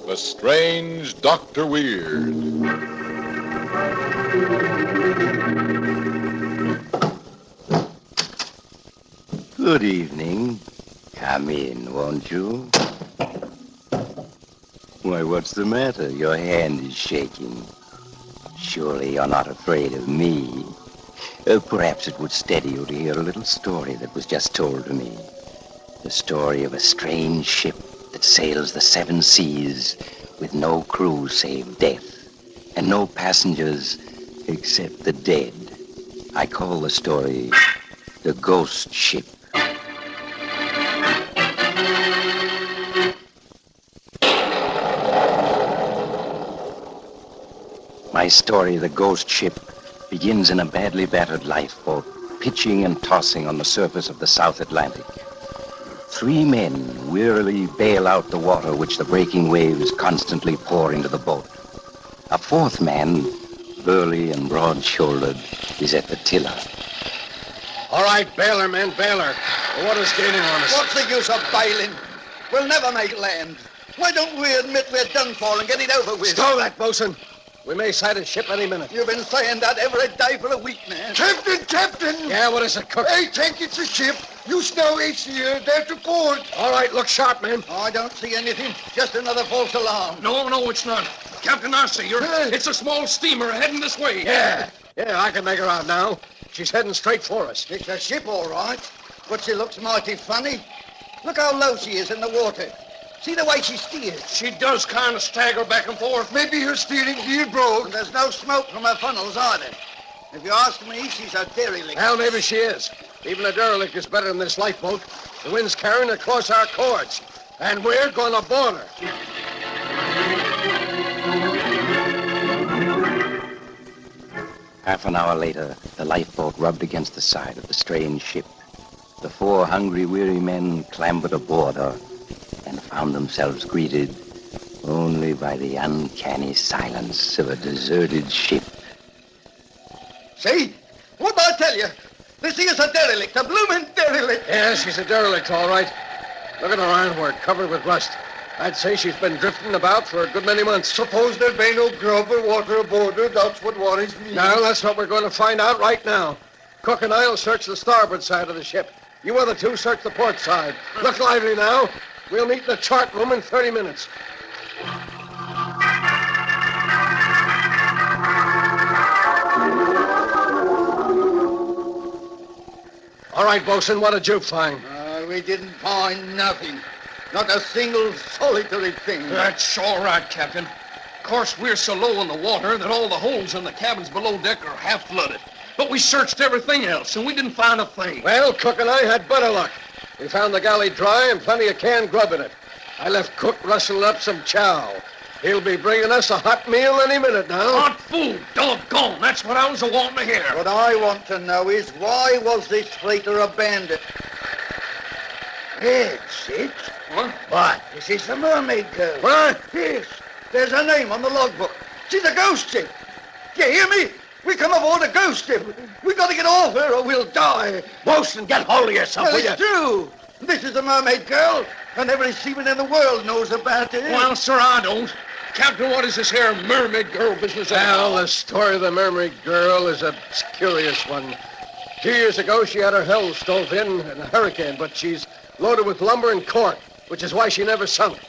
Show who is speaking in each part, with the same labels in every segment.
Speaker 1: The Strange Dr. Weird.
Speaker 2: Good evening. Come in, won't you? Why, what's the matter? Your hand is shaking. Surely you're not afraid of me. Perhaps it would steady you to hear a little story that was just told to me. The story of a strange ship that sails the seven seas with no crew save death, and no passengers except the dead. I call the story The Ghost Ship. My story, The Ghost Ship, begins in a badly battered lifeboat, pitching and tossing on the surface of the South Atlantic. 3 men wearily bail out the water which the breaking waves constantly pour into the boat. A 4th man, burly and broad-shouldered, is at the tiller.
Speaker 3: All right, bailer, men, bailer. The water's gaining on us.
Speaker 4: What's the use of bailing? We'll never make land. Why don't we admit we're done for and get it over with?
Speaker 3: Stow that, bosun. We may sight a ship any minute.
Speaker 4: You've been saying that every day for a week now.
Speaker 5: Captain!
Speaker 3: Yeah, what is it, Cook?
Speaker 5: I think it's a ship. You know it's here. They're to port.
Speaker 3: All right, look sharp, man.
Speaker 4: I don't see anything. Just another false alarm.
Speaker 6: No, it's not. Captain, I see her. It's a small steamer heading this way.
Speaker 3: Yeah, I can make her out now. She's heading straight for us.
Speaker 4: It's a ship, all right. But she looks mighty funny. Look how low she is in the water. See the way she steers.
Speaker 6: She does kind of stagger back and forth.
Speaker 5: Maybe her steering gear broke.
Speaker 4: And there's no smoke from her funnels either. If you ask me, she's a derelict.
Speaker 3: Well, maybe she is. Even a derelict is better than this lifeboat. The wind's carrying across our cords. And we're going to board her.
Speaker 2: Half an hour later, the lifeboat rubbed against the side of the strange ship. The 4 hungry, weary men clambered aboard her and found themselves greeted only by the uncanny silence of a deserted ship.
Speaker 4: See? What'd I tell you? This here's a derelict, a bloomin' derelict.
Speaker 3: Yeah, she's a derelict, all right. Look at her ironwork covered with rust. I'd say she's been drifting about for a good many months.
Speaker 5: Suppose there be no grub or water aboard her. That's what worries me.
Speaker 3: Now, that's what we're going to find out right now. Cook and I'll search the starboard side of the ship. You other two search the port side. Look lively now. We'll meet in the chart room in 30 minutes. All right, Bosun, what did you find?
Speaker 4: We didn't find nothing. Not a single solitary thing.
Speaker 6: That's all right, Captain. Of course, we're so low in the water that all the holes in the cabins below deck are half flooded. But we searched everything else, and we didn't find a thing.
Speaker 3: Well, Cook and I had better luck. We found the galley dry and plenty of canned grub in it. I left Cook rustling up some chow. He'll be bringing us a hot meal any minute now.
Speaker 6: Hot food, doggone. That's what I was wanting to hear.
Speaker 4: What I want to know is why was this freighter abandoned? It's it.
Speaker 6: What?
Speaker 4: This is the Mermaid Girl.
Speaker 3: What?
Speaker 4: Yes. There's her name on the logbook. She's a ghost ship. You hear me? We come aboard a ghost ship. We got to get off her or we'll die.
Speaker 3: Bosun, get hold of yourself,
Speaker 4: Well,
Speaker 3: will you?
Speaker 4: it's true. This is the Mermaid Girl, and every seaman in the world knows about her.
Speaker 6: Well, sir, I don't. Captain, what is this here mermaid girl business
Speaker 3: Well,
Speaker 6: about?
Speaker 3: the story of the Mermaid Girl is a curious one. 2 years ago, she had her hull stove in a hurricane, but she's loaded with lumber and cork, which is why she never sunk.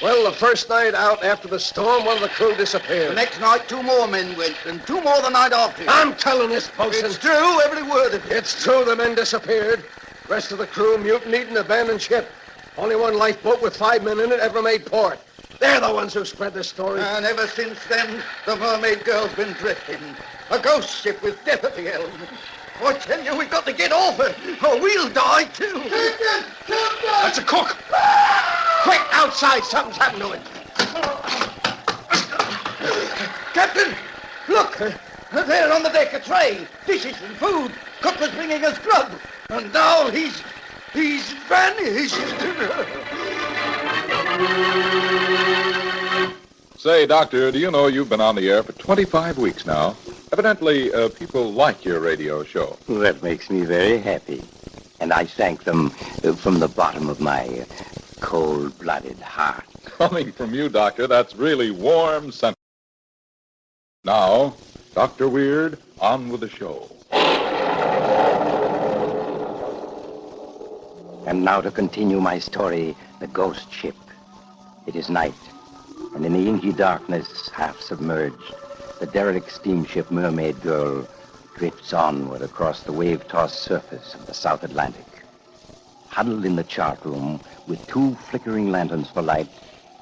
Speaker 3: Well, the first night out after the storm, one of the crew disappeared.
Speaker 4: The next night, 2 more men went, and 2 more the night after.
Speaker 3: I'm telling this, Bosun.
Speaker 4: It's true, every word of it.
Speaker 3: It's true the men disappeared. Rest of the crew mutinied and abandoned ship. Only one lifeboat with 5 men in it ever made port. They're the ones who spread the story.
Speaker 4: And ever since then, the Mermaid Girl's been drifting. A ghost ship with death at the helm. I tell you, we've got to get off her, or we'll die too.
Speaker 5: Captain!
Speaker 6: That's a cook.
Speaker 3: Quick, outside. Something's happened to him.
Speaker 4: Captain, look. There on the deck, a tray, dishes and food. Cook was bringing us grub. And now he's vanished.
Speaker 1: Say, Doctor, do you know you've been on the air for 25 weeks now? Evidently, people like your radio show.
Speaker 2: That makes me very happy. And I thank them from the bottom of my cold-blooded heart.
Speaker 1: coming from you, Doctor, that's really warm sentiment. Now, Dr. Weird, on with the show.
Speaker 2: And now to continue my story, the ghost ship. It is night, and in the inky darkness, half submerged, the derelict steamship Mermaid Girl drifts onward across the wave-tossed surface of the South Atlantic. Huddled in the chart room with 2 flickering lanterns for light,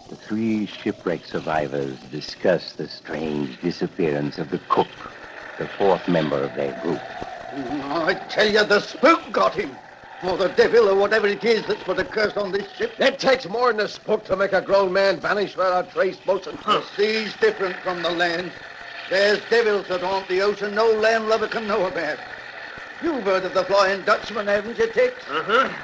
Speaker 2: the 3 shipwreck survivors discuss the strange disappearance of the cook, the 4th member of their group.
Speaker 4: I tell you, the spook got him. Or the devil, or whatever it is that's put a curse on this ship.
Speaker 3: It takes more than a spook to make a grown man vanish without trace, bosun.
Speaker 4: The sea's different from the land. There's devils that haunt the ocean no landlubber can know about. You've heard of the Flying Dutchman, haven't you, Tex?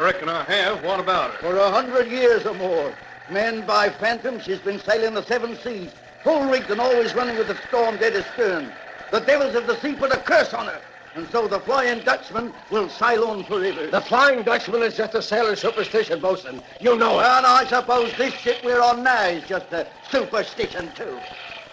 Speaker 6: Reckon I have. What about it?
Speaker 4: For 100 years or more, manned by phantoms, she's been sailing the 7 seas, full rigged and always running with the storm dead astern. The devils of the sea put a curse on her, and so the Flying Dutchman will sail on forever.
Speaker 3: The Flying Dutchman is just a sailor's superstition, bosun. You know it.
Speaker 4: And I suppose this ship we're on now is just a superstition, too.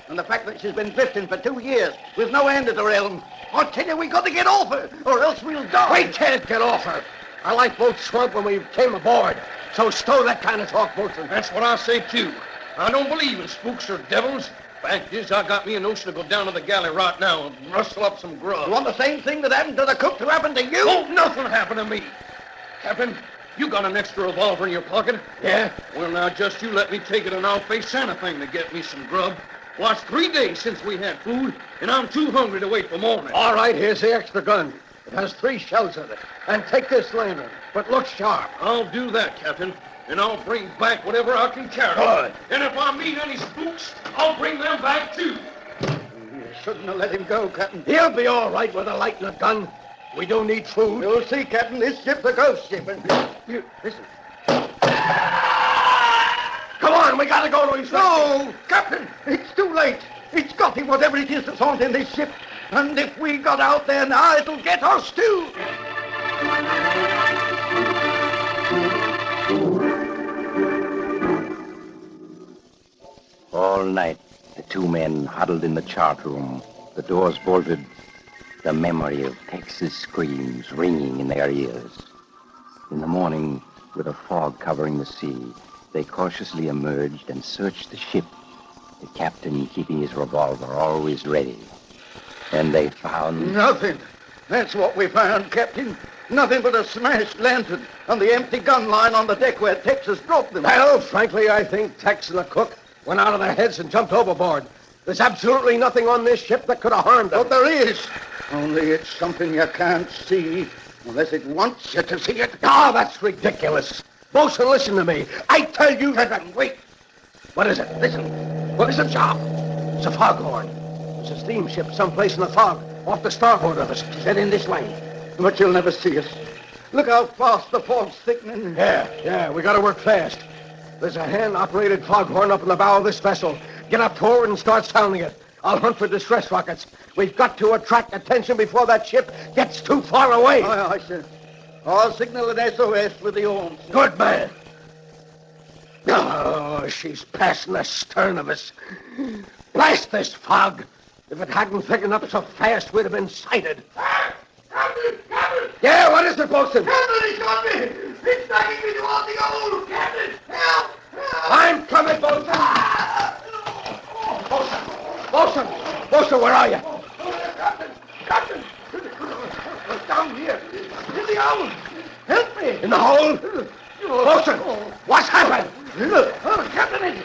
Speaker 4: And the fact that she's been drifting for 2 years with no end at her helm, I tell you, we got to get off her, or else we'll die.
Speaker 3: We can't get off her. Our lifeboat shrunk when we came aboard. So stow that kind of talk, bosun.
Speaker 6: That's what I say, too. I don't believe in spooks or devils. Fact is, I got me a notion to go down to the galley right now and rustle up some grub.
Speaker 4: You want the same thing that happened to the cook to happen to you?
Speaker 6: Won't nothing happen to me. Captain, you got an extra revolver in your pocket?
Speaker 3: Yeah?
Speaker 6: Well, now, just you let me take it and I'll face anything to get me some grub. Well, it's 3 days since we had food, and I'm too hungry to wait for morning.
Speaker 3: All right, here's the extra gun. It has 3 shells in it. And take this lantern, but look sharp.
Speaker 6: I'll do that, Captain, and I'll bring back whatever I can carry.
Speaker 3: Good.
Speaker 6: And if I meet any spooks, I'll bring them back, too.
Speaker 4: You shouldn't have let him go, Captain.
Speaker 3: He'll be all right with a light and a gun. We do need food.
Speaker 4: You'll see, Captain, this ship's a ghost ship. And you, listen.
Speaker 3: Come on, we gotta go to his
Speaker 4: No, Captain, it's too late. It's got him, whatever it is that's haunting this ship. And if we got out there now, it'll get us, too.
Speaker 2: All night, the 2 men huddled in the chart room, the doors bolted, the memory of Tex's screams ringing in their ears. In the morning, with a fog covering the sea, they cautiously emerged and searched the ship, the captain keeping his revolver always ready. And they found...
Speaker 4: Nothing. That's what we found, Captain. Nothing but a smashed lantern and the empty gun line on the deck where Tex has dropped them.
Speaker 3: Well, frankly, I think Tex and the cook went out of their heads and jumped overboard. There's absolutely nothing on this ship that could have harmed them.
Speaker 4: But there is. Only it's something you can't see unless it wants you to see it.
Speaker 3: Ah, that's ridiculous. Bosun, listen to me. I tell you...
Speaker 4: Wait.
Speaker 3: What is it? Listen. What is it, Sharp? It's a foghorn. It's a steamship someplace in the fog, off the starboard of us. Head in this lane.
Speaker 4: But you'll never see us. Look how fast the fog's thickening.
Speaker 3: Yeah, we gotta work fast. There's a hand-operated foghorn up in the bow of this vessel. Get up forward and start sounding it. I'll hunt for distress rockets. We've got to attract attention before that ship gets too far away.
Speaker 4: Aye, sir. I'll signal an SOS with the oars.
Speaker 3: Good man. Oh, she's passing the stern of us. Blast this fog. If it hadn't thickened up so fast, we'd have been sighted.
Speaker 4: Captain!
Speaker 3: Yeah, what is it, Bosun?
Speaker 4: Captain, he's got me! He's dragging me towards the old! Captain, help!
Speaker 3: I'm coming, Bosun! Bosun, where are you?
Speaker 4: Captain! Down here, in the hole! Help me!
Speaker 3: In the hole? Bosun, what's happened?
Speaker 4: Captain,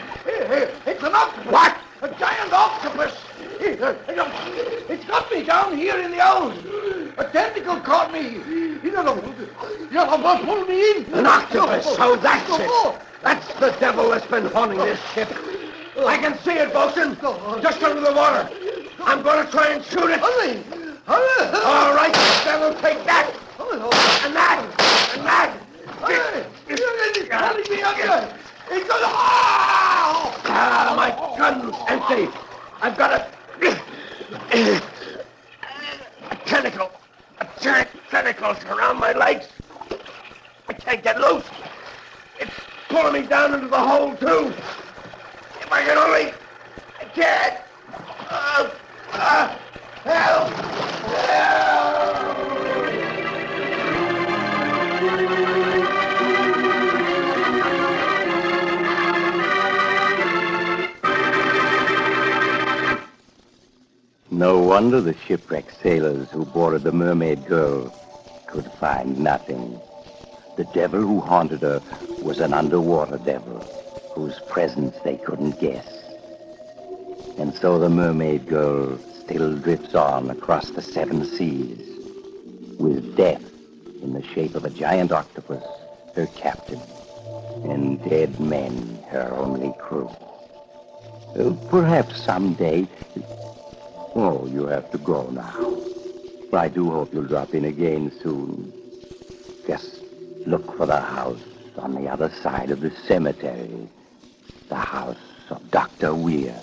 Speaker 4: it's an octopus!
Speaker 3: What?
Speaker 4: A giant octopus! It's got me down here in the hole! A tentacle caught me! Pull me in!
Speaker 3: An octopus, so that's it. That's the devil that's been haunting this ship. I can see it, Bosun. Just under the water. I'm going to try and shoot it. All right, devil, take that. And that. And that.
Speaker 4: It's pulling me under! It's
Speaker 3: Ah, my gun's empty. I've got a tentacle. A giant tentacle around my legs. I can't get loose. It's pulling me down into the hole, too.
Speaker 4: If I can only... I can't. Help!
Speaker 2: No wonder the shipwrecked sailors who boarded the mermaid girl could find nothing. The devil who haunted her was an underwater devil whose presence they couldn't guess. And so the mermaid girl still drifts on across the seven seas, with death in the shape of a giant octopus, her captain, and dead men, her only crew. Perhaps someday... Oh, you have to go now. I do hope you'll drop in again soon. Just look for the house on the other side of the cemetery. The house of Dr. Weir.